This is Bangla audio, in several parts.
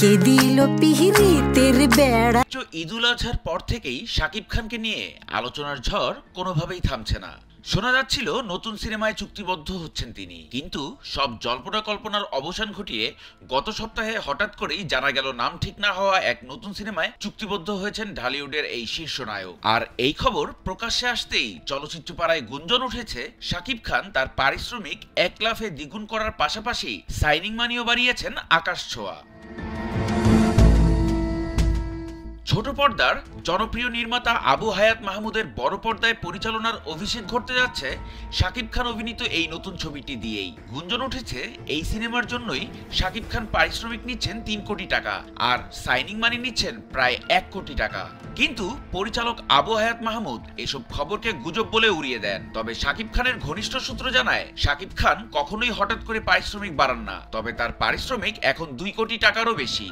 কে দিল পিহিরিতের বেড়া। ঈদুল আজহার পর থেকেই শাকিব খানকে নিয়ে আলোচনার ঝড় কোনোভাবেই থামছে না। শোনা যাচ্ছিল নতুন সিনেমায় চুক্তিবদ্ধ হচ্ছেন তিনি, কিন্তু সব জল্পনা কল্পনার অবসান ঘটিয়ে গত সপ্তাহে হঠাৎ করেই জানা গেল নাম ঠিক না হওয়া এক নতুন সিনেমায় চুক্তিবদ্ধ হয়েছেন ঢালিউডের এই শীর্ষ নায়ক। আর এই খবর প্রকাশ্যে আসতেই চলচ্চিত্র পাড়ায় গুঞ্জন উঠেছে শাকিব খান তার পারিশ্রমিক 1 লাফে দ্বিগুণ করার পাশাপাশি সাইনিং মানিও বাড়িয়েছেন আকাশ ছোঁয়া। ছোট পর্দার জনপ্রিয় নির্মাতা আবু হায়াত মাহমুদের বড় পর্দায় পরিচালনার অভিষেক ঘটতে যাচ্ছে শাকিব খান অভিনীত এই নতুন ছবিটি দিয়েই। গুঞ্জন উঠেছে এই সিনেমার জন্যই শাকিব খান পারিশ্রমিক নিচ্ছেন 3 কোটি টাকা আর সাইনিং মানি নিচ্ছেন প্রায় 1 কোটি টাকা। কিন্তু পরিচালক আবু হায়াত মাহমুদ এসব খবরকে গুজব বলে উড়িয়ে দেন। তবে শাকিব খানের ঘনিষ্ঠ সূত্র জানায় শাকিব খান কখনোই হঠাৎ করে পারিশ্রমিক বাড়ান না, তবে তার পারিশ্রমিক এখন 2 কোটি টাকারও বেশি।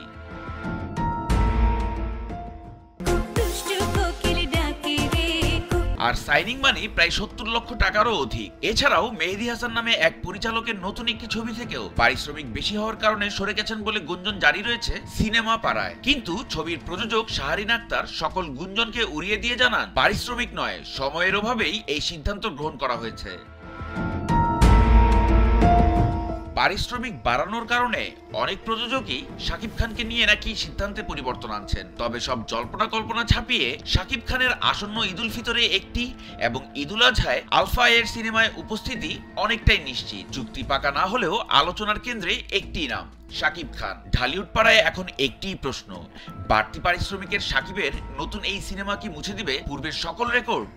আর সাইনিং মানি প্রায় 70 লক্ষ টাকারও অধিক। এছাড়াও মেহেদী হাসান নামে এক পরিচালকের নতুন একটি ছবি থেকেও পারিশ্রমিক বেশি হওয়ার কারণে সরে গেছেন বলে গুঞ্জন জারি রয়েছে সিনেমা পাড়ায়। কিন্তু ছবির প্রযোজক শাহরিন আক্তার সকল গুঞ্জনকে উড়িয়ে দিয়ে জানান, পারিশ্রমিক নয়, সময়ের অভাবেই এই সিদ্ধান্ত গ্রহণ করা হয়েছে। পারিশ্রমিক বাড়ানোর কারণে অনেক প্রযোজকই শাকিব খানকে নিয়ে নাকি সিদ্ধান্তে পরিবর্তন আনছেন। তবে সব জল্পনা কল্পনা ছাপিয়ে শাকিব খানের আসন্ন ঈদুল ফিতরে একটি এবং ঈদুল আজহায় আলফা এর সিনেমায় উপস্থিতি অনেকটাই নিশ্চিত। চুক্তি পাকা না হলেও আলোচনার কেন্দ্রে একটি নাম, শাকিব খান। ঢালিউড পাড়ায় এখন একটিই প্রশ্ন, বাড়তি পারিশ্রমিকের শাকিবের নতুন এই সিনেমা কি মুছে দিবে পূর্বের সকল রেকর্ড?